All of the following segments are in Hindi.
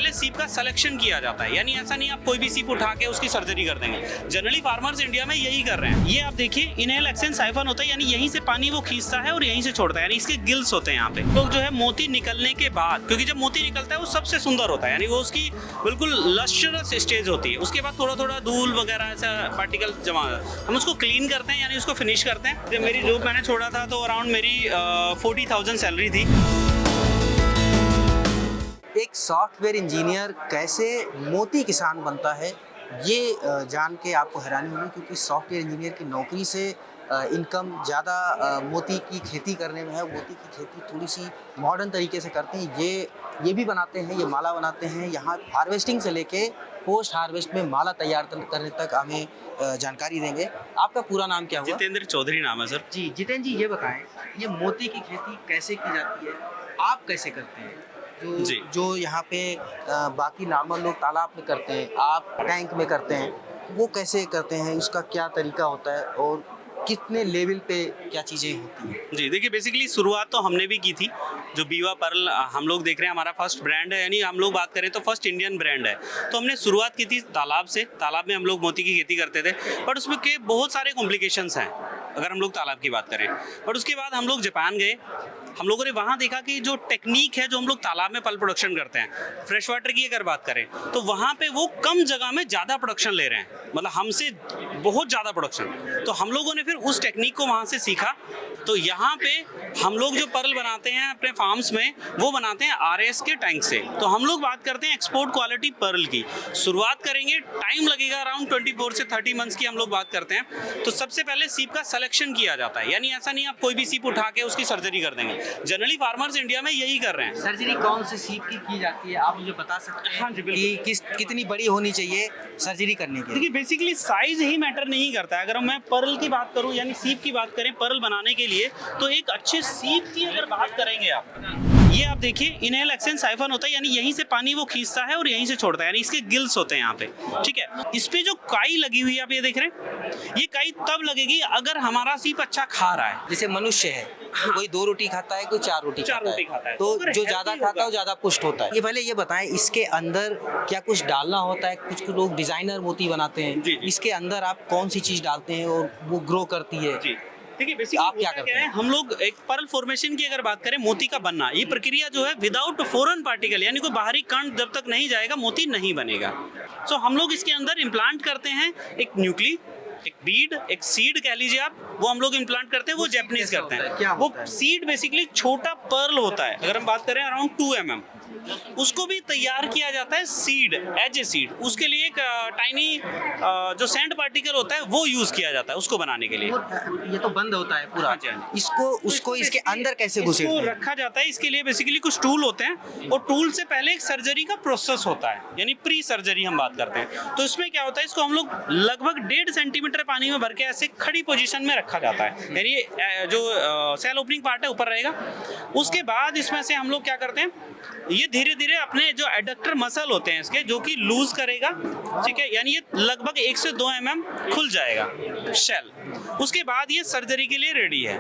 पहले सीप का सिलेक्शन किया जाता है, यानी ऐसा नहीं आप कोई भी सीप उठा के उसकी सर्जरी कर देंगे। जनरली फार्मर्स इंडिया में यही कर रहे हैं। ये आप देखिए इनहेल एक्सचेंज साइफन होता है, यानी यहीं से पानी वो खींचता है और यहीं से छोड़ता है, यानी इसके गिल्स होते हैं यहाँ पे। तो जो है मोती निकलने के बाद, क्योंकि जब मोती निकलता है वो सबसे सुंदर होता है, यानी वो उसकी बिल्कुल लश्चरस स्टेज होती है। उसके बाद थोड़ा थोड़ा धूल वगैरह ऐसा पार्टिकल जमा, हम उसको क्लीन करते हैं, यानी उसको फिनिश करते हैं। जब मेरी जॉब मैंने छोड़ा था तो अराउंड मेरी 40,000 सैलरी थी। एक सॉफ्टवेयर इंजीनियर कैसे मोती किसान बनता है, ये जान के आपको हैरानी होगी, क्योंकि सॉफ्टवेयर इंजीनियर की नौकरी से इनकम ज़्यादा मोती की खेती करने में है। मोती की खेती थोड़ी सी मॉडर्न तरीके से करते हैं। ये भी बनाते हैं, ये माला बनाते हैं। यहाँ हार्वेस्टिंग से लेके पोस्ट हार्वेस्ट में माला तैयार करने तक हमें जानकारी देंगे। आपका पूरा नाम क्या हुआ? जितेंद्र चौधरी नाम है सर। जी जितेंद्र जी, ये बताएं, ये मोती की खेती कैसे की जाती है, आप कैसे करते हैं? जो यहाँ पे बाकी नॉर्मल लोग तालाब में करते हैं, आप टैंक में करते हैं, वो कैसे करते हैं? उसका क्या तरीका होता है और कितने लेवल पे क्या चीज़ें होती हैं? जी देखिए, बेसिकली शुरुआत तो हमने भी की थी। जो बीवा पर्ल हम लोग देख रहे हैं, हमारा फर्स्ट ब्रांड है, यानी हम लोग बात करें तो फर्स्ट इंडियन ब्रांड है। तो हमने शुरुआत की थी तालाब से। तालाब में हम लोग मोती की खेती करते थे, बट उसमें के बहुत सारे कॉम्प्लिकेशंस हैं अगर हम लोग तालाब की बात करें। बट उसके बाद हम लोग जापान गए। हम लोगों ने वहाँ देखा कि जो टेक्निक है जो हम लोग तालाब में पल प्रोडक्शन करते हैं, फ्रेश वाटर की अगर बात करें तो वहाँ पे वो कम जगह में ज़्यादा प्रोडक्शन ले रहे हैं, मतलब हमसे बहुत ज़्यादा प्रोडक्शन। तो हम लोगों ने फिर उस टेक्निक को वहाँ से सीखा। तो यहाँ पे हम लोग जो पर्ल बनाते हैं अपने फार्म्स में, वो बनाते हैं RS के टैंक से। तो हम लोग बात करते हैं एक्सपोर्ट क्वालिटी पर्ल की। शुरुआत करेंगे, टाइम लगेगा अराउंड 24 से 30 मंथ्स की हम लोग बात करते हैं। तो सबसे पहले सीप का सिलेक्शन किया जाता है, यानी ऐसा नहीं आप कोई भी सीप उठा के उसकी सर्जरी कर देंगे। जनरली फार्मर्स इंडिया में यही कर रहे हैं। सर्जरी कौन से सीप की जाती है, आप मुझे बता सकते हैं? हाँ जी, कि कितनी बड़ी होनी चाहिए सर्जरी करने के लिए? देखिए, बेसिकली साइज ही मैटर नहीं करता है। अगर मैं पर्ल की बात करूं यानी सीप की बात करें पर्ल बनाने के लिए, तो एक अच्छे सीप की अगर बात करेंगे आप, ये आप देखिए इनहेल एक्सचेंज साइफन होता है, यानी यहीं से पानी वो खींचता है और यहीं से छोड़ता है, यानी इसके गिल्स होते हैं यहाँ पे। ठीक है, इस पे जो काई लगी हुई है आप ये देख रहे हैं, ये काई तब लगेगी अगर हमारा सीप अच्छा खा रहा है। जैसे मनुष्य है, कोई 2 रोटी खाता है, कोई 4 रोटी खाता है, तो अगर जो ज्यादा healthy खाता है वो होगा। ज्यादा पुष्ट होता है। ये पहले ये बताएं, इसके अंदर क्या कुछ डालना होता है? कुछ लोग डिजाइनर मोती बनाते हैं, जी, जी। इसके अंदर आप कौन सी चीज डालते हैं और वो ग्रो करती है? जी देखिए, बेसिकली आप क्या करते हैं? हम लोग एक पर्ल फॉर्मेशन की अगर बात करें, मोती का बनना, ये प्रक्रिया जो है विदाउट फॉरेन पार्टिकल, यानी कोई बाहरी कण जब तक नहीं जाएगा मोती नहीं बनेगा। सो हम लोग इसके अंदर इम्प्लांट करते हैं एक न्यूक्ली, एक बीड, एक सीड कह लीजिए आप, वो हम लोग इम्प्लांट करते हैं। वो जैपनीज करते हैं। वो सीड बेसिकली छोटा पर्ल होता है, अगर हम बात करें अराउंड 2 mm, उसको भी तैयार किया जाता है सीड, एज ए सीड। उसके लिए एक टाइनी जो सैंड पार्टिकल होता है वो यूज किया जाता है उसको बनाने के लिए। ये तो बंद होता है पूरा। हाँ जी, हाँ जी। उसको इसके अंदर कैसे इसको घुसेड़ते हैं? रखा जाता है। इसके लिए बेसिकली कुछ टूल होते हैं, और टूल से पहले एक सर्जरी का प्रोसेस होता है, यानी प्री सर्जरी हम बात करते हैं। तो इसमें क्या होता है, इसको हम लोग लगभग 1.5 सेंटीमीटर पानी में भर के ऐसे खड़ी पोजीशन में रखा जाता है, यानी जो सेल ओपनिंग पार्ट है ऊपर रहेगा। उसके बाद इसमें से हम लोग क्या करते हैं, ये धीरे धीरे अपने जो एडक्टर मसल होते हैं इसके, जो कि लूज करेगा। ठीक है, यानी ये लगभग 1 से 2 mm खुल जाएगा शेल। उसके बाद ये सर्जरी के लिए रेडी है।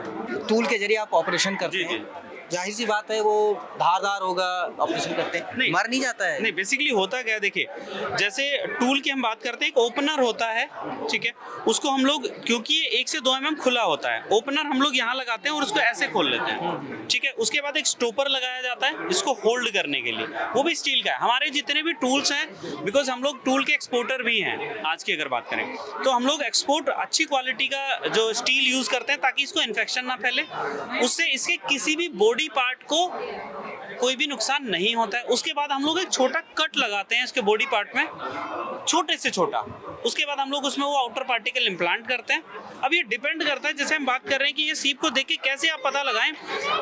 टूल के जरिए आप ऑपरेशन करते हैं, जाहिर सी बात है वो धारदार होगा, ऑपरेशन करते हैं, नहीं, मर नहीं जाता है? नहीं, बेसिकली होता क्या है, देखिए जैसे टूल की हम बात करते हैं, एक ओपनर होता है। ठीक है, उसको हम लोग, क्योंकि ये 1 से 2 mm खुला होता है, ओपनर हम लोग यहाँ लगाते हैं और उसको ऐसे खोल लेते हैं। ठीक है, उसके बाद एक स्टॉपर लगाया जाता है इसको होल्ड करने के लिए, वो भी स्टील का है। हमारे जितने भी टूल्स हैं, बिकॉज हम लोग टूल के एक्सपोर्टर भी हैं आज की अगर बात करें, तो हम लोग एक्सपोर्ट अच्छी क्वालिटी का जो स्टील यूज करते हैं ताकि इसको इन्फेक्शन ना फैले, उससे इसके किसी भी बॉडी पार्ट को कोई भी नुकसान नहीं होता है। उसके बाद हम लोग एक छोटा कट लगाते हैं इसके बॉडी पार्ट में, छोटे से छोटा। उसके बाद हम लोग उसमें वो आउटर पार्टिकल इम्प्लांट करते हैं। अब ये डिपेंड करता है, जैसे हम बात कर रहे हैं कि ये सीप को देख के कैसे आप पता लगाएं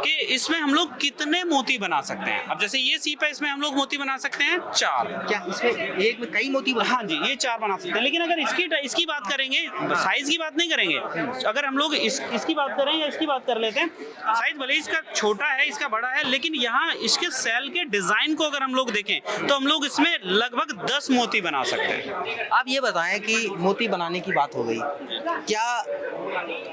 कि इसमें हम लोग कितने मोती बना सकते हैं। अब जैसे ये सीप है, इसमें हम लोग मोती बना सकते हैं 4। क्या इसमें एक में कई मोती हाँ जी, ये 4 बना सकते हैं। लेकिन अगर इसकी बात करेंगे, साइज की बात नहीं करेंगे, अगर हम लोग इसकी बात करें या इसकी बात कर लेते हैं, साइज भले इसका छोटा है इसका बड़ा है, लेकिन यहाँ इसके सेल के डिजाइन को अगर हम लोग देखें तो हम लोग इसमें लगभग 10 मोती बना सकते हैं। आप ये बताएं कि मोती बनाने की बात हो गई, क्या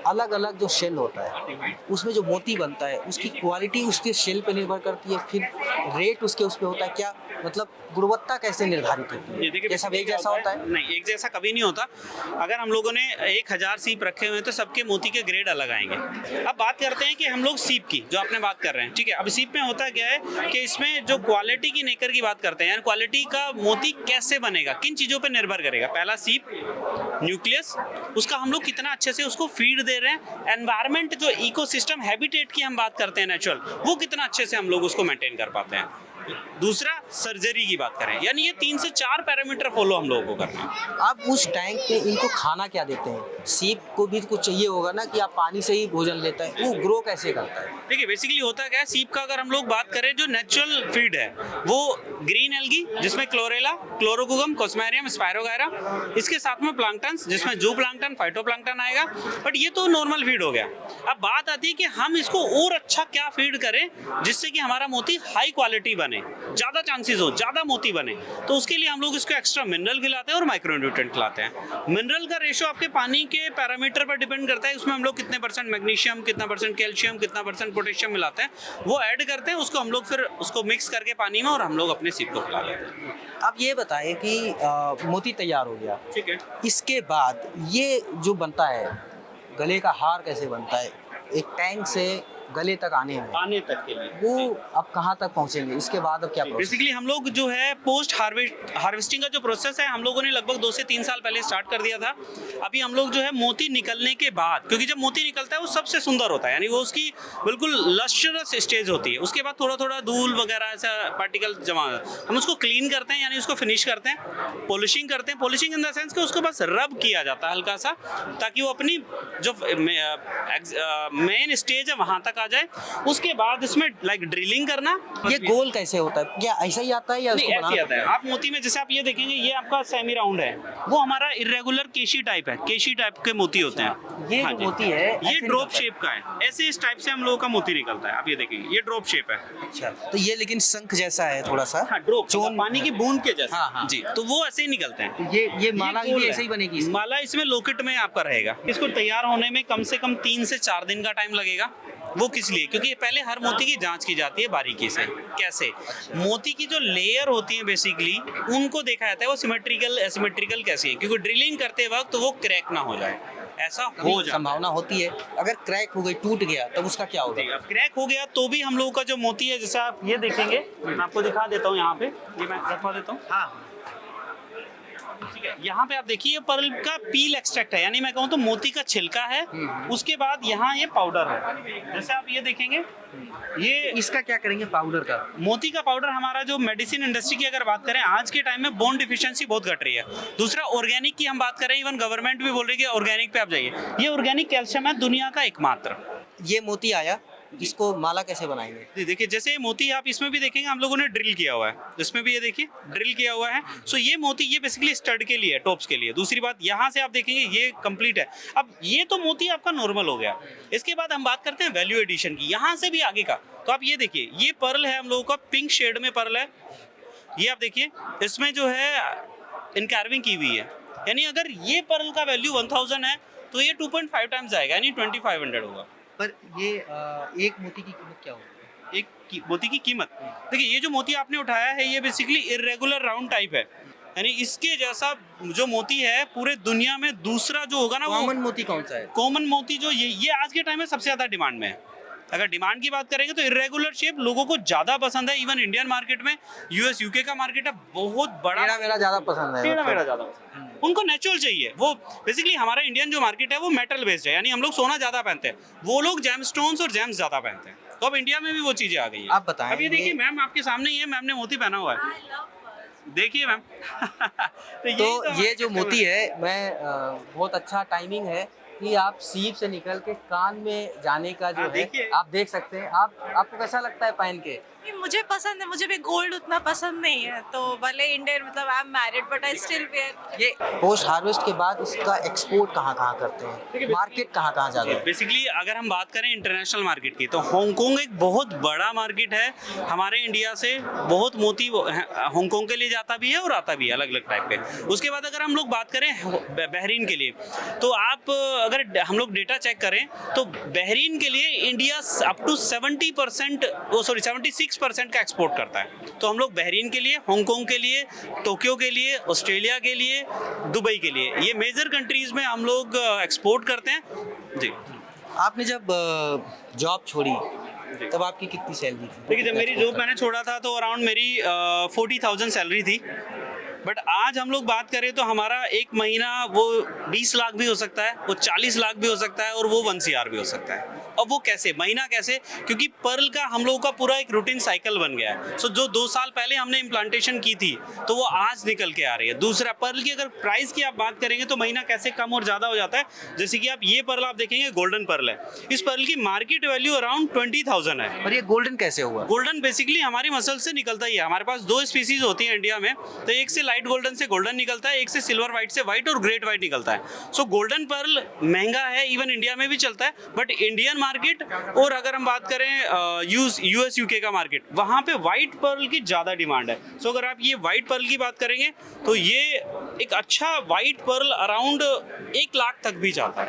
अलग अलग जो शेल होता है उसमें जो मोती बनता है उसकी क्वालिटी उसके शेल पे निर्भर करती है, फिर रेट उसके उस पे होता है? क्या मतलब गुणवत्ता कैसे निर्धारित होती ये है? देखिए ये सब एक जैसा होता है? नहीं, एक जैसा कभी नहीं होता। अगर हम लोगों ने 1000 सीप रखे हुए हैं तो सबके मोती के ग्रेड अलग आएंगे। अब बात करते हैं कि हम लोग सीप की, जो आपने बात कर रहे हैं, ठीक है। अब सीप में होता क्या है कि इसमें जो क्वालिटी की नेकर की बात करते हैं, यानी क्वालिटी का मोती कैसे बनेगा, किन चीज़ों पर निर्भर करेगा। पहला सीप, न्यूक्लियस, उसका हम लोग कितना अच्छे से उसको फीड दे रहे हैं, एनवायरनमेंट जो इकोसिस्टम हैबिटेट की हम बात करते हैं नेचुरल, वो कितना अच्छे से हम लोग उसको मेंटेन कर पाते हैं। दूसरा, सर्जरी की बात करें, यानी ये 3 से 4 पैरामीटर फॉलो हम लोगों को करना है। आप उस टैंक पे इनको खाना क्या देते हैं? सीप को भी कुछ चाहिए होगा ना कि आप पानी से ही भोजन लेता है, वो ग्रो कैसे करता है? देखिए बेसिकली होता क्या है, सीप का अगर हम लोग बात करें, जो नेचुरल फीड है वो ग्रीन एल्गी, जिसमें क्लोरेला, क्लोरोकुगम, कोस्मेरियम, स्पायरोगायरा, इसके साथ में प्लांक्टन्स, जिसमें जू प्लांक्टन, फाइटोप्लांक्टन आएगा। बट ये तो नॉर्मल फीड हो गया। अब बात आती है कि हम इसको और अच्छा क्या फीड करें जिससे कि हमारा मोती हाई क्वालिटी बने, ज़्यादा चांसेस हो, ज़्यादा मोती बने। तो उसके लिए हम लोग इसको एक्स्ट्रा मिनरल खिलाते हैं और माइक्रोन्यूट्रिएंट खिलाते हैं। मिनरल का रेशो आपके पानी के पैरामीटर पर डिपेंड करता है, उसमें हम लोग कितने परसेंट मैग्नीशियम, कितना परसेंट कैल्शियम, कितना परसेंट पोटेशियम मिलाते हैं, वो ऐड करते हैं, उसको हम लोग फिर उसको मिक्स करके पानी में और हम लोग अपने सीप को खिला लेते हैं। आप ये बताएं कि मोती तैयार हो गया, ठीक है। इसके बाद ये जो बनता है, गले का हार कैसे बनता है एक टैंक से गले तक आने तक के लिए वो अब कहाँ तक पहुँचेंगे? इसके बाद अब क्या प्रोसेस? बेसिकली हम लोग जो है पोस्ट हार्वेस्टिंग का जो प्रोसेस है, हम लोगों ने लगभग 2 से 3 साल पहले स्टार्ट कर दिया था। अभी हम लोग जो है मोती निकलने के बाद, क्योंकि जब मोती निकलता है वो सबसे सुंदर होता है, यानी वो उसकी बिल्कुल लश्चरस स्टेज होती है। उसके बाद थोड़ा थोड़ा धूल वगैरह ऐसा पार्टिकल जमा, हम उसको क्लीन करते हैं, यानी उसको फिनिश करते हैं, पॉलिशिंग करते हैं। पॉलिशिंग इन द सेंस कि उसको बस रब किया जाता है हल्का सा, ताकि वो अपनी जो मेन स्टेज है वहाँ तक आ जाए। उसके बाद इसमें लाइक ड्रिलिंग करना। ये गोल कैसे होता है? क्या ऐसा ही आता है या नहीं, उसको ऐसे ही आता है। आप मोती में जैसे आप ये देखेंगे, ये आपका सेमी राउंड है, वो हमारा इरेगुलर केशी टाइप है, केशी टाइप के मोती होते हैं। ये हाँ जो जी। मोती है ये ऐसे ड्रॉप निकलता है? शेप का है, ऐसे इस टाइप से हम लोगों का मोती निकलता है। आप ये देखेंगे, ये ड्रॉप शेप है। अच्छा, तो ये लेकिन शंख जैसा है थोड़ा सा। हाँ, ड्रॉप, चोन पानी की बूंद के जैसा। हाँ, हाँ। जी, तो वो ऐसे ही निकलते हैं। तो ये माला गोल भी है। ऐसे ही बनेगी इसकी? माला इसमें लॉकेट में आपका रहेगा। इसको तैयार होने में कम से कम 3 से 4 दिन का टाइम लगेगा। वो किस लिए? क्योंकि पहले हर मोती की जांच की जाती है बारीकी से। कैसे? मोती की जो लेयर होती है बेसिकली, उनको देखा जाता है वो सिमेट्रिकल एसिमेट्रिकल कैसी है, क्योंकि ड्रिलिंग करते वक्त वो क्रैक ना हो जाए, ऐसा हो जाए। संभावना होती है अगर क्रैक हो गई, टूट गया, तब उसका क्या होगा? अब क्रैक हो गया तो भी हम लोगों का जो मोती है, जैसे आप ये देखेंगे, मैं आपको दिखा देता हूँ, यहाँ पे ये मैं रखवा देता हूँ। हाँ, ठीक है, यहाँ पे आप देखिए, ये पर्ल का पील एक्सट्रैक्ट है, यानी मैं कहूँ तो मोती का छिलका है। उसके बाद यहाँ ये पाउडर है, जैसे आप ये देखेंगे, ये इसका क्या करेंगे पाउडर का? मोती का पाउडर हमारा जो मेडिसिन इंडस्ट्री की अगर बात करें, आज के टाइम में बोन डिफिशिएंसी बहुत घट रही है। दूसरा, ऑर्गेनिक की हम बात करें, इवन गवर्नमेंट भी बोल रही है कि ऑर्गेनिक पे आप जाइए। ये ऑर्गेनिक कैल्शियम है दुनिया का एकमात्र। ये मोती आया, इसको माला कैसे बनाएंगे? जी, देखिए जैसे ये मोती आप इसमें भी देखेंगे, हम लोगों ने ड्रिल किया हुआ है, इसमें भी ये देखिए ड्रिल किया हुआ है। सो ये मोती, ये बेसिकली स्टड के लिए है, टॉप्स के लिए। दूसरी बात, यहाँ से आप देखेंगे ये कंप्लीट है। अब ये तो मोती आपका नॉर्मल हो गया। इसके बाद हम बात करते हैं वैल्यू एडिशन की, यहाँ से भी आगे का। तो आप ये देखिए, ये पर्ल है हम लोगों का, पिंक शेड में पर्ल है। ये आप देखिए, इसमें जो है इनकार्विंग की हुई है, यानी अगर ये पर्ल का वैल्यू 1000 है तो ये 2.5 टाइम्स आएगा, यानी 2500 होगा। पर ये एक मोती की कीमत क्या होगी? मोती की कीमत, देखिए ये जो मोती आपने उठाया है, ये बेसिकली इरेगुलर राउंड टाइप है, यानी इसके जैसा जो मोती है पूरे दुनिया में दूसरा जो होगा ना, वो कॉमन मोती कौन सा है? कॉमन मोती जो ये आज के टाइम में सबसे ज्यादा डिमांड में है। अगर डिमांड की बात करेंगे तो इरेगुलर शेप लोगों को ज्यादा पसंद है। इवन इंडियन मार्केट में, यूएस यूके का मार्केट है बहुत बड़ा, मेरा ज्यादा पसंद है। टेढ़ा मतलब। मेढ़ा ज्यादा पसंद है। उनको नेचुरल चाहिए। वो बेसिकली हमारा इंडियन जो मार्केट है वो मेटल बेस्ड है, यानी हम लोग सोना ज्यादा पहनते हैं, वो लोग जेमस्टोन्स और जेम्स ज्यादा पहनते हैं। तो अब इंडिया में भी वो चीजें आ गई है। आप बताएं, अब ये देखिए मैम, आपके सामने ही है, मैम ने मोती पहना हुआ है, देखिए मैम। तो ये जो मोती है, मैं बहुत अच्छा टाइमिंग है कि आप सीप से निकल के कान में जाने का जो है, देखिए। आप देख सकते हैं। आपको कैसा लगता है पहन के? मुझे पसंद है, मुझे भी गोल्ड उतना पसंद नहीं है, तो भले इंडियन, मतलब I am married but I still wear. ये पोस्ट हार्वेस्ट के बाद इसका एक्सपोर्ट कहाँ करते हैं? मार्केट कहाँ जाता है? बेसिकली अगर हम बात करें इंटरनेशनल मार्केट की, तो हांगकांग एक बहुत बड़ा मार्केट है। हमारे इंडिया से बहुत मोती हांगकांग के लिए जाता भी है और आता भी है, अलग अलग टाइप के। उसके बाद अगर हम लोग बात करें बहरीन के लिए, तो आप अगर हम लोग डेटा चेक करें तो बहरीन के लिए इंडिया अप टू 76% का एक्सपोर्ट करता है। तो हम लोग बहरीन के लिए, हांगकांग के लिए, टोक्यो के लिए, ऑस्ट्रेलिया के लिए, दुबई के लिए, ये मेजर कंट्रीज में हम लोग एक्सपोर्ट करते हैं जी। आपने जब जॉब छोड़ी तब आपकी कितनी सैलरी थी? देखिए, जब मेरी जॉब मैंने छोड़ा था तो अराउंड मेरी 40,000 सैलरी थी। बट आज हम लोग बात करें तो हमारा एक महीना वो 20 लाख भी हो सकता है, वो 40 लाख भी हो सकता है और वो 1 CR भी हो सकता है। अब वो कैसे, महीना कैसे? क्योंकि पर्ल का हम लोगों का पूरा एक रूटीन साइकिल बन गया है। सो जो 2 साल पहले हमने इम्प्लांटेशन की थी तो वो आज निकल के आ रही है। दूसरा, पर्ल की अगर प्राइस की आप बात करेंगे तो महीना कैसे कम और ज़्यादा हो जाता है। जैसे कि आप ये पर्ल आप देखेंगे, गोल्डन पर्ल है, इस पर्ल की मार्केट वैल्यू अराउंड 20,000 है। और ये गोल्डन कैसे हुआ? गोल्डन बेसिकली हमारी मसल से निकलता ही है। हमारे पास 2 स्पीसीज होती हैं इंडिया में, तो एक से लाइट गोल्डन से गोल्डन निकलता है, एक से सिल्वर वाइट से वाइट और ग्रेट वाइट निकलता है। सो गोल्डन पर्ल महंगा है, इवन इंडिया में भी चलता है, बट इंडियन मार्केट और अगर हम बात करें US UK का मार्केट, वहाँ पे वाइट पर्ल की ज़्यादा डिमांड है। सो अगर आप ये वाइट पर्ल की बात करेंगे तो ये एक अच्छा वाइट पर्ल अराउंड 1 लाख तक भी जाता है,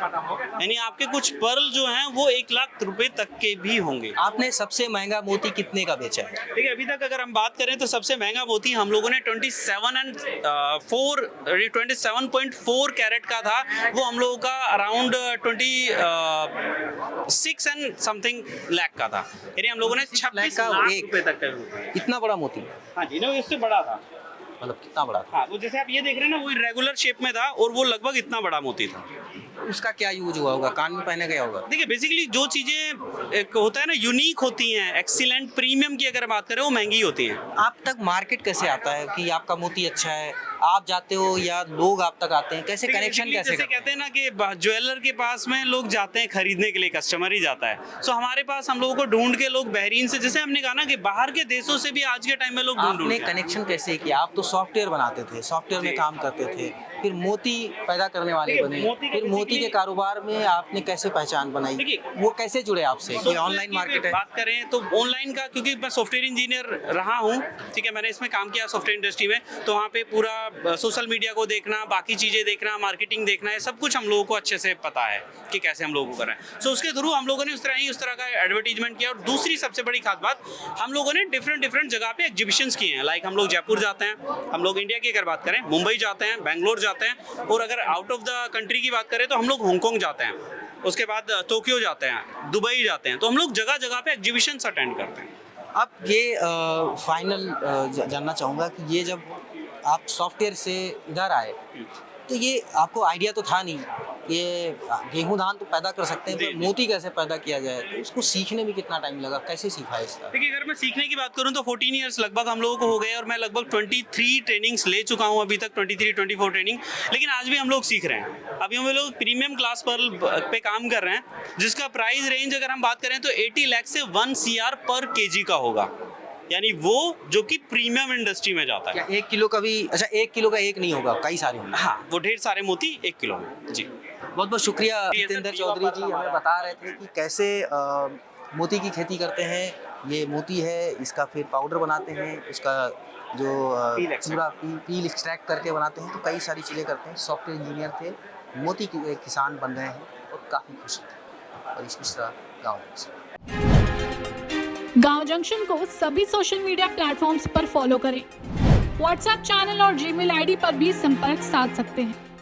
यानी आपके कुछ पर्ल जो हैं वो 1 लाख रुपए तक के भी होंगे। आपने सबसे महंगा मोती कितने का बेचा है? देखिए, अभी तक अगर हम बात करें तो सबसे महंगा मोती हम लोगों ने 27.4 कैरेट का था, वो हम लोगों का अराउंड 26 एंड समथिंग लाख का था, यानी हम लोगों ने 26 का लाख एक। रुपए तक का होता। इतना बड़ा मोती? हाँ जी, ना इससे बड़ा था। मतलब कितना बड़ा था? हाँ, वो जैसे आप ये देख रहे हैं ना, वो रेगुलर शेप में था और वो लगभग इतना बड़ा मोती था। उसका क्या यूज हुआ होगा? कान में पहने गया होगा? देखिए, बेसिकली जो चीज़ें एक होता है ना, यूनिक होती हैं, एक्सीलेंट प्रीमियम की अगर बात करें, वो महंगी होती हैं। आप तक मार्केट कैसे आता है कि आपका मोती अच्छा है? आप जाते हो या लोग आप तक आते हैं? कैसे कनेक्शन कैसे जैसे करते हैं? कहते हैं ना कि ज्वेलर के पास में लोग जाते हैं खरीदने के लिए, कस्टमर ही जाता है। सो हमारे पास हम लोगों को ढूंढ के लोग बहरीन से, जैसे हमने कहा ना कि बाहर के देशों से भी आज के टाइम में लोग ढूंढ आपने कनेक्शन कैसे किया? आप तो सॉफ्टवेयर बनाते थे, सॉफ्टवेयर में काम करते थे, फिर मोती पैदा करने वाले देखिए, बने, मोती का फिर मोती के basically- कारोबार में आपने कैसे पहचान बनाई? देखिए, वो कैसे जुड़े आपसे? कोई ऑनलाइन मार्केट है? बात करें तो ऑनलाइन का, क्योंकि मैं सॉफ्टवेयर इंजीनियर रहा हूँ, ठीक है, मैंने इसमें काम किया सॉफ्टवेयर इंडस्ट्री में, तो वहाँ पे पूरा सोशल मीडिया को देखना, बाकी चीज़ें देखना, मार्केटिंग देखना है, सब कुछ हम लोगों को अच्छे से पता है कि कैसे हम लोगों को करना है। सो उसके थ्रू हम लोगों ने उस तरह का एडवर्टीजमेंट किया। और दूसरी सबसे बड़ी खास बात, हम लोगों ने डिफरेंट जगह पे एग्जीबिशंस किए हैं। लाइक हम लोग जयपुर जाते हैं, हम लोग इंडिया की अगर बात करें मुंबई जाते हैं, बेंगलोर जाते हैं, और अगर आउट ऑफ द कंट्री की बात करें तो हम लोग हांगकांग जाते हैं, उसके बाद टोक्यो जाते हैं, दुबई जाते हैं। तो हम लोग जगह जगह पे एग्जीबिशंस अटेंड करते हैं। अब ये फाइनल जानना चाहूँगा कि ये जब आप सॉफ्टवेयर से इधर आए तो ये आपको आइडिया तो था नहीं, ये गेहूं धान तो पैदा कर सकते हैं, जी, पर जी। मोती कैसे पैदा किया जाए, तो उसको सीखने में कितना टाइम लगा? कैसे सीखा इसका? देखिए, अगर मैं सीखने की बात करूं तो 14 इयर्स लगभग हम लोगों को हो गए, और मैं लगभग 23 ट्रेनिंग्स ले चुका हूं अभी तक, 23-24 ट्रेनिंग। लेकिन आज भी हम लोग सीख रहे हैं। अभी हम लोग प्रीमियम क्लास पे काम कर रहे हैं, जिसका प्राइस रेंज अगर हम बात करें तो 80 लाख से 1 CR पर केजी का होगा, यानी वो जो कि प्रीमियम इंडस्ट्री में जाता है। क्या 1 किलो का भी? अच्छा, 1 किलो का एक नहीं होगा, कई सारे होंगे। हाँ, वो ढेर सारे मोती 1 किलो में। जी, बहुत बहुत शुक्रिया जितेंद्र चौधरी जी, हमें बता रहे थे कि कैसे मोती की खेती करते हैं। ये मोती है, इसका फिर पाउडर बनाते हैं, उसका जो पूरा पील एक्सट्रैक्ट करके बनाते हैं, तो कई सारी चीज़ें करते हैं। सॉफ्टवेयर इंजीनियर थे, मोती के किसान बन गए हैं और काफ़ी खुश थे। और इस मिश्रा गांव जंक्शन को सभी सोशल मीडिया प्लेटफॉर्म्स पर फॉलो करें। व्हाट्सएप चैनल और जीमेल आईडी पर भी संपर्क साध सकते हैं।